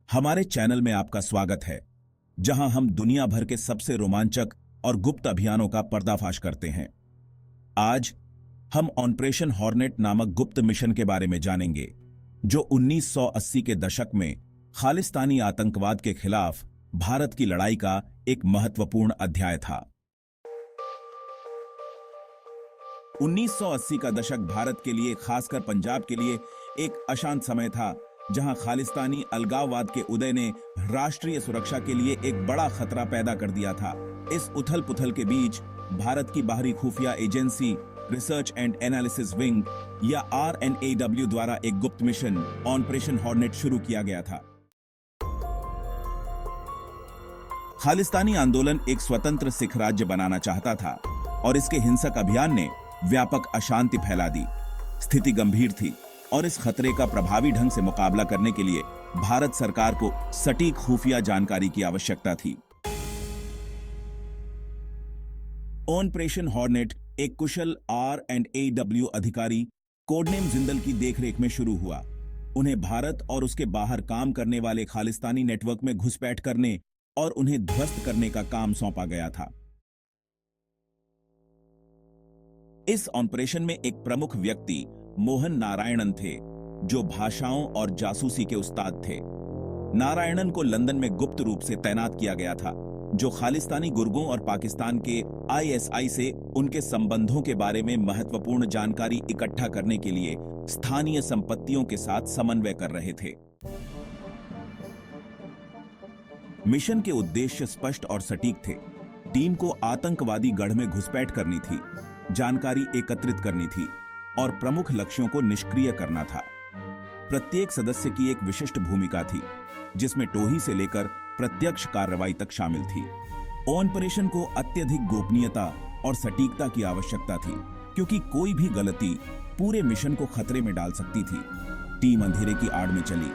हमारे चैनल में आपका स्वागत है, जहां हम दुनिया भर के सबसे रोमांचक और गुप्त अभियानों का पर्दाफाश करते हैं। आज हम ऑपरेशन हॉर्नेट नामक गुप्त मिशन के बारे में जानेंगे, जो 1980 के दशक में खालिस्तानी आतंकवाद के खिलाफ भारत की लड़ाई का एक महत्वपूर्ण अध्याय था। 1980 का दशक भारत के लिए, खासकर पंजाब के लिए, एक अशांत समय था, जहां खालिस्तानी अलगाववाद के उदय ने राष्ट्रीय सुरक्षा के लिए एक बड़ा खतरा पैदा कर दिया था। इस उथल पुथल के बीच भारत की बाहरी खुफिया agency research and analysis wing या RNAW द्वारा एक गुप्त मिशन ऑपरेशन हॉर्नेट शुरू किया गया था। खालिस्तानी आंदोलन एक स्वतंत्र सिख राज्य बनाना चाहता था और इसके हिंसक अभियान ने व्यापक अशांति फैला दी। स्थिति गंभीर थी और इस खतरे का प्रभावी ढंग से मुकाबला करने के लिए भारत सरकार को सटीक खुफिया जानकारी की आवश्यकता थी। ऑपरेशन हॉर्नेट एक कुशल RNAW अधिकारी कोडनेम जिंदल की देखरेख में शुरू हुआ। उन्हें भारत और उसके बाहर काम करने वाले खालिस्तानी नेटवर्क में घुसपैठ करने और उन्हें ध्वस्त करने का काम सौंपा गया था। इस ऑपरेशन में एक प्रमुख व्यक्ति मोहन नारायणन थे, जो भाषाओं और जासूसी के उस्ताद थे। नारायणन को लंदन में गुप्त रूप से तैनात किया गया था, जो खालिस्तानी गुर्गों और पाकिस्तान के ISI से उनके संबंधों के बारे में महत्वपूर्ण जानकारी इकट्ठा करने के लिए स्थानीय संपत्तियों के साथ समन्वय कर रहे थे। मिशन के उद्देश्य स्पष्ट और सटीक थे। टीम को आतंकवादी गढ़ में घुसपैठ करनी थी, जानकारी एकत्रित करनी थी और प्रमुख लक्ष्यों को निष्क्रिय करना था। प्रत्येक सदस्य की एक विशिष्ट भूमिका थी, जिसमें टोही से लेकर प्रत्यक्ष कार्रवाई तक शामिल थी। ऑपरेशन को अत्यधिक गोपनीयता और सटीकता की आवश्यकता थी, क्योंकि कोई भी गलती पूरे मिशन को खतरे में डाल सकती थी। टीम अंधेरे की आड़ में चली,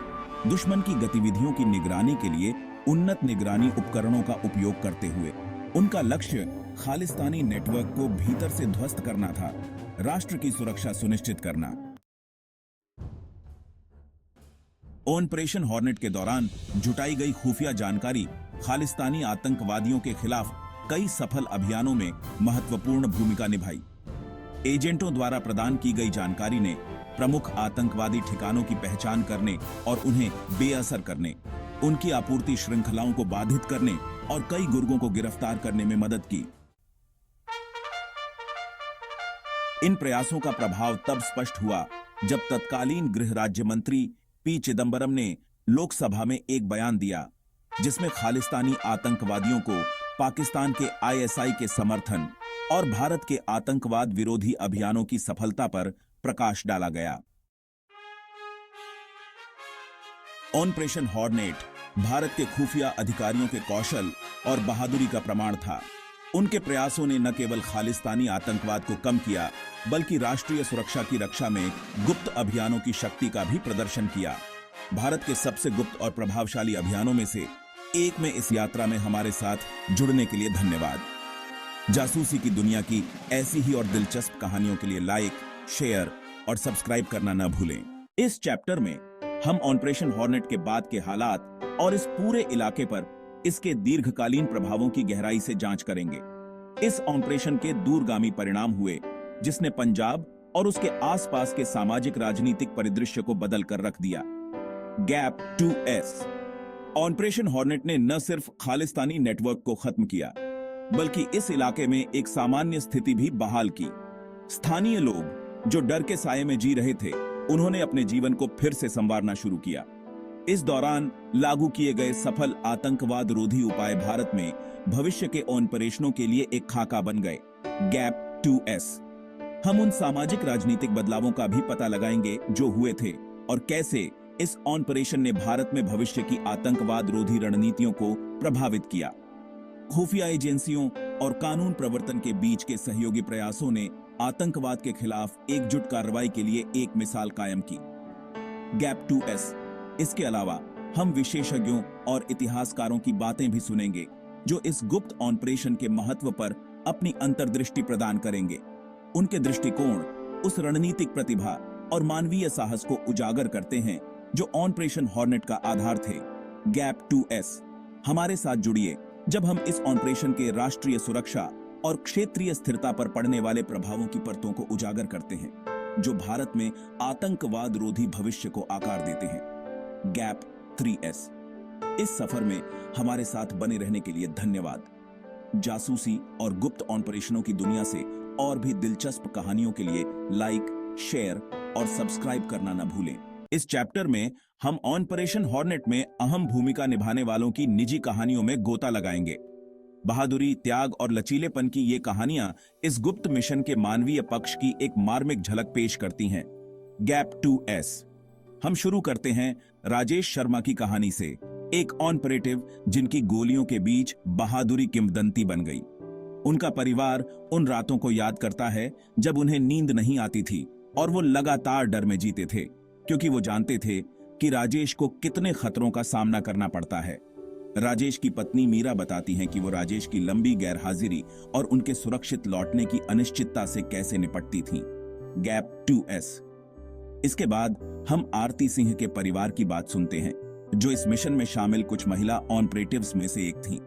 दुश्मन की गतिविधियों की निगरानी के लिए उन्नत निगरानी उपकरणों का उपयोग करते हुए। उनका लक्ष्य खालिस्तानी नेटवर्क को भीतर से ध्वस्त करना था, राष्ट्र की सुरक्षा सुनिश्चित करना। ऑपरेशन हॉर्नेट के दौरान जुटाई गई खुफिया जानकारी खालिस्तानी आतंकवादियों के खिलाफ कई सफल अभियानों में महत्वपूर्ण भूमिका निभाई। एजेंटों द्वारा प्रदान की गई जानकारी ने प्रमुख आतंकवादी ठिकानों की पहचान करने और उन्हें बेअसर करने, उनकी आपूर्ति श्रृंखलाओं को बाधित करने और कई गुर्गों को गिरफ्तार करने में मदद की। इन प्रयासों का प्रभाव तब स्पष्ट हुआ जब तत्कालीन गृह राज्य मंत्री P. चिदंबरम ने लोकसभा में एक बयान दिया, जिसमें खालिस्तानी आतंकवादियों को पाकिस्तान के ISI के समर्थन और भारत के आतंकवाद विरोधी अभियानों की सफलता पर प्रकाश डाला गया। ऑपरेशन हॉर्नेट भारत के खुफिया अधिकारियों के कौशल और बहादुरी का प्रमाण था। उनके प्रयासों ने न केवल खालिस्तानी आतंकवाद को कम किया, बल्कि राष्ट्रीय सुरक्षा की रक्षा में गुप्त अभियानों की शक्ति का भी प्रदर्शन किया। भारत के सबसे गुप्त और प्रभावशाली अभियानों में से एक में इस यात्रा में हमारे साथ जुड़ने के लिए धन्यवाद। जासूसी की दुनिया की ऐसी ही और दिलचस्प कहानियों के लिए लाइक, शेयर और सब्सक्राइब करना न भूलें। इस चैप्टर में हम ऑपरेशन हॉर्नेट के बाद के हालात और इस पूरे इलाके पर इसके दीर्घकालीन प्रभावों की गहराई से जांच करेंगे। इस ऑपरेशन के दूरगामी परिणाम हुए, जिसने पंजाब और उसके आसपास के सामाजिक राजनीतिक परिदृश्य को बदल कर रख दिया। Gap 2S। ऑपरेशन हॉर्नेट ने न सिर्फ खालिस्तानी नेटवर्क को खत्म किया, बल्कि इस इलाके में एक सामान्य स्थिति भी बहाल की। स्थानीय लोग जो डर के साये में जी रहे थे, उन्होंने अपने जीवन को फिर से संवारना शुरू किया। इस दौरान लागू किए गए सफल आतंकवाद रोधी उपाय भारत में भविष्य के ऑपरेशनों के लिए एक खाका बन गए। Gap 2S। हम उन सामाजिक राजनीतिक बदलावों का भी पता लगाएंगे जो हुए थे और कैसे इस ऑपरेशन ने भारत में भविष्य की आतंकवाद रोधी रणनीतियों को प्रभावित किया। खुफिया एजेंसियों और कानून प्रवर्तन के बीच के सहयोगी प्रयासों ने आतंकवाद के खिलाफ एकजुट कार्रवाई के लिए एक मिसाल कायम की। Gap 2S। इसके अलावा हम विशेषज्ञों और इतिहासकारों की बातें भी सुनेंगे, जो इस गुप्त ऑपरेशन के महत्व पर अपनी अंतर्दृष्टि प्रदान करेंगे। उनके दृष्टिकोण उस रणनीतिक प्रतिभा और मानवीय साहस को उजागर करते हैं जो ऑपरेशन हॉर्नेट का आधार थे। Gap 2S। हमारे साथ जुड़िए जब हम इस ऑपरेशन के राष्ट्रीय सुरक्षा और क्षेत्रीय स्थिरता पर पड़ने वाले प्रभावों की परतों को उजागर करते हैं, जो भारत में आतंकवाद रोधी भविष्य को आकार देते हैं। Gap 3S। इस सफर में हमारे साथ बने रहने के लिए धन्यवाद। जासूसी और गुप्त ऑपरेशनों की दुनिया से और भी दिलचस्प कहानियों के लिए लाइक, शेयर और सब्सक्राइब करना न भूलें। इस चैप्टर में हम ऑपरेशन हॉर्नेट में अहम भूमिका निभाने वालों की निजी कहानियों में गोता लगाएंगे। बहादुरी, त्याग और लचीलेपन की ये कहानियां इस गुप्त मिशन के मानवीय पक्ष की एक मार्मिक झलक पेश करती हैं। Gap 2S। हम शुरू करते हैं राजेश शर्मा की कहानी से, एक ऑपरेटिव जिनकी गोलियों के बीच बहादुरी किंवदंती बन गई। उनका परिवार उन रातों को याद करता है जब उन्हें नींद नहीं आती थी और वो लगातार डर में जीते थे, क्योंकि वो जानते थे कि राजेश को कितने खतरों का सामना करना पड़ता है। राजेश की पत्नी मीरा बताती हैं कि वो राजेश की लंबी गैरहाजिरी और उनके सुरक्षित लौटने की अनिश्चितता से कैसे निपटती थीं। Gap 2S। इसके बाद हम आरती सिंह के परिवार की बात सुनते हैं, जो इस मिशन में शामिल कुछ महिला ऑपरेटिव्स में से एक थीं।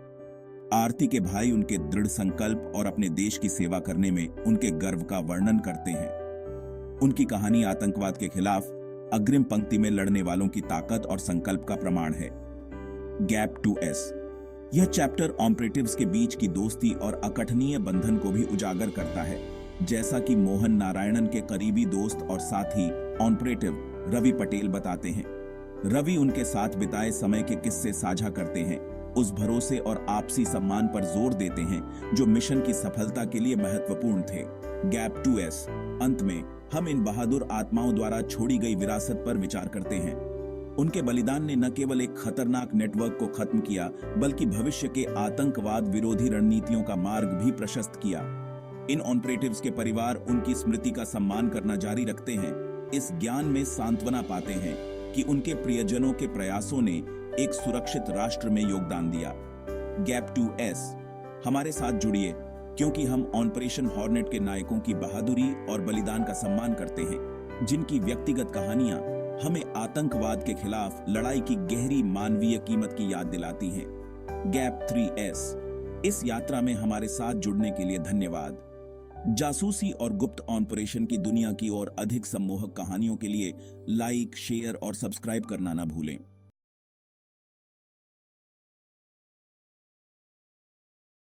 आरती के भाई उनके दृढ़ संकल्प और अपने देश की सेवा करने में उनके गर्व का वर्णन करते हैं। उनकी कहानी आतंकवाद के खिलाफ अग्रिम पंक्ति में लड़ने वालों की ताकत और संकल्प का प्रमाण है। Gap 2S। यह चैप्टर ऑपरेटिव्स के बीच की दोस्ती और अकठनीय बंधन को भी उजागर करता है, जैसा कि मोहन नारायणन के करीबी दोस्त और साथी ऑपरेटिव रवि पटेल बताते हैं। रवि उनके साथ बिताए समय के किस्से साझा करते हैं, उस भरोसे और आपसी सम्मान पर जोर देते हैं जो मिशन की सफलता के लिए महत्वपूर्ण थे। Gap 2S। अंत में हम इन बहादुर आत्माओं द्वारा छोड़ी गई विरासत पर विचार करते हैं। उनके बलिदान ने न केवल एक खतरनाक नेटवर्क को खत्म किया, बल्कि भविष्य के आतंकवाद विरोधी रणनीतियों का मार्ग भी प्रशस्त किया। इन ऑपरेटिव्स के परिवार उनकी स्मृति का सम्मान करना जारी रखते हैं, इस ज्ञान में सांत्वना पाते हैं कि उनके प्रियजनों के प्रयासों ने एक सुरक्षित राष्ट्र में योगदान दिया। Gap 2S। हमारे साथ जुड़िए क्योंकि हम ऑपरेशन हॉर्नेट के नायकों की बहादुरी और बलिदान का सम्मान करते हैं, जिनकी व्यक्तिगत कहानियां हमें आतंकवाद के खिलाफ लड़ाई की गहरी मानवीय कीमत की याद दिलाती हैं। Gap 3S। इस यात्रा में हमारे साथ जुड़ने के लिए धन्यवाद। जासूसी और गुप्त ऑपरेशन की दुनिया की और अधिक सम्मोहक कहानियों के लिए लाइक, शेयर और सब्सक्राइब करना ना भूलें।